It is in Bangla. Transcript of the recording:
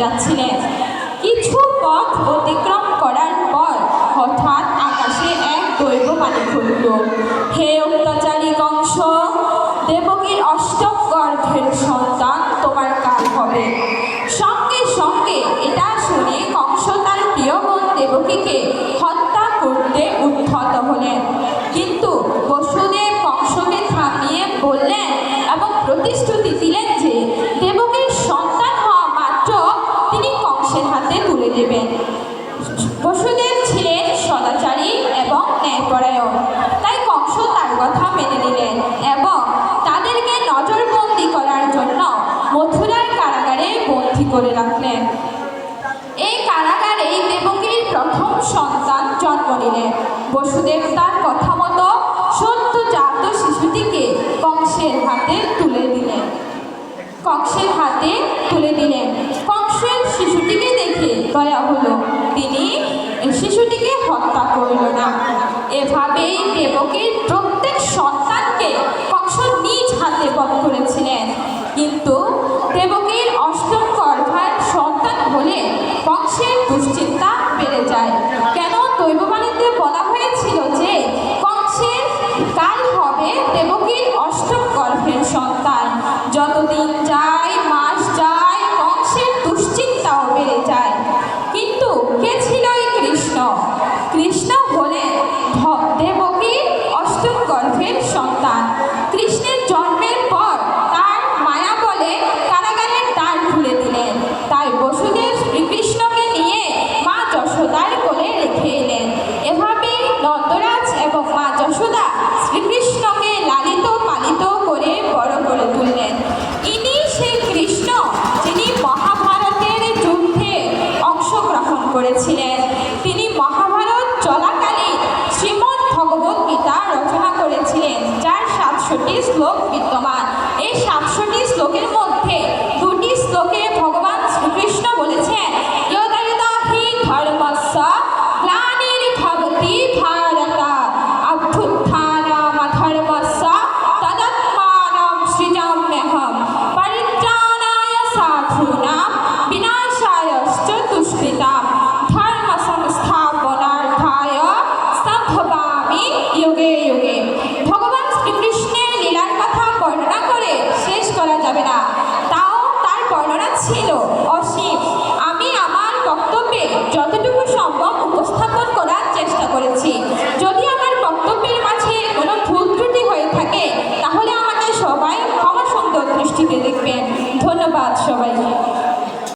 যাচ্ছিলেন। কিছু পথ অতিক্রম করার পর হঠাৎ আকাশে এক দৈববাণী ঘটল, হে অত্যাচারী কংস, দেবকীর অষ্টম গর্ভের সন্তান তোমার কাল হবে। সঙ্গে সঙ্গে এটা শুনে কংস তার প্রিয় বোন দেবকীকে হত্যা করতে উদ্ধত হলেন। কিন্তু বসুদেব কংসকে থামিয়ে বললেন এবং প্রতিশ্রুতি দিলেন যে দেবকীর সন্তান হওয়া মাত্র তিনি কংসের হাতে তুলে দেবেন। বসুদেব ছিলেন সদাচারী এবং ন্যায়পরায়ণ, তাই কংস তার কথা মেনে নিলেন এবং তাদেরকে নজরবন্দি করার জন্য মথুরার কারাগারে বন্দী করে রাখলেন। এই কারাগারেই দেবকীর প্রথম সন্তান জন্ম নিলেন। বসুদেব তার কথা মতো সদ্যজাত শিশুটিকে কংসের হাতে তুলে দিলেন। কংসের শিশুটিকে দেখে দয়া হলো, তিনি শিশুটিকে হত্যা করল না। এভাবেই দেবকীর প্রত্যেক সন্তানকে কংস নিজ হাতে বধ করেছিলেন। কিন্তু দেবকীর অষ্টম গর্ভের সন্তান হলে কংসের দুশ্চিন্তা বেড়ে যায়। কেন দৈববাণীতে বলা হয়েছিল যে কংসের কাল হবে দেবকীর অষ্টম গর্ভের সন্তান। যতদিন যায়, মাস যায়, কংসের দুশ্চিন্তাও বেড়ে যায়। কিন্তু কে ছিল এই কৃষ্ণ? কৃষ্ণ হলেন দেবকীর অষ্টম গর্ভের সন্তান। কৃষ্ণের জন্মের পর তার মায়া বলে কারাগারের দ্বার খুলে দিলেন। তাই বসুদেব শ্রীকৃষ্ণকে নিয়ে মা যশোদার কোলে রেখে এলেন। এভাবে নন্দরাজ এবং মা যশোদা শ্রীকৃষ্ণকে লালিত পালিত করে বড় করে তুললেন। ইনি সেই কৃষ্ণ যিনি মহাভারতের যুদ্ধে অংশগ্রহণ করেছিলেন। তিনি মহাভারত চলাকালীন শ্রীমদ্ ভগবত গীতা রচনা করেছিলেন, যার 700টি শ্লোক বিদ্যমান। এই 700টি শ্লোকের মধ্যে 2টি শ্লোকে ভগবান শ্রীকৃষ্ণ বলেছেন, যদা যদা হি ধর্মস্য গ্লানির্ভবতি ভারত অভ্যুত্থানমধর্মস্য তদাত্মাनं সৃজাম্যহম পরিত্রাণায় সাধূনাং বিনাশায়শ্চ দুষ্কৃতাম ধর্ম সংস্থাপনার্থায় সম্ভবামি যুগে যুগে। ভগবান শ্রীকৃষ্ণের লীলার কথা বর্ণনা করে শেষ করা যাবে না, তাও তার বর্ণনা ছিল অসীম। আমি আমার বক্তব্যে যতটুকু সম্ভব উপস্থাপন করার চেষ্টা করেছি। যদি আমার বক্তব্যের মাঝে কোনো ভুল ত্রুটি হয়ে থাকে তাহলে আমাকে সবাই ক্ষমা সুন্দর দৃষ্টিতে দেখবেন। ধন্যবাদ সবাইকে।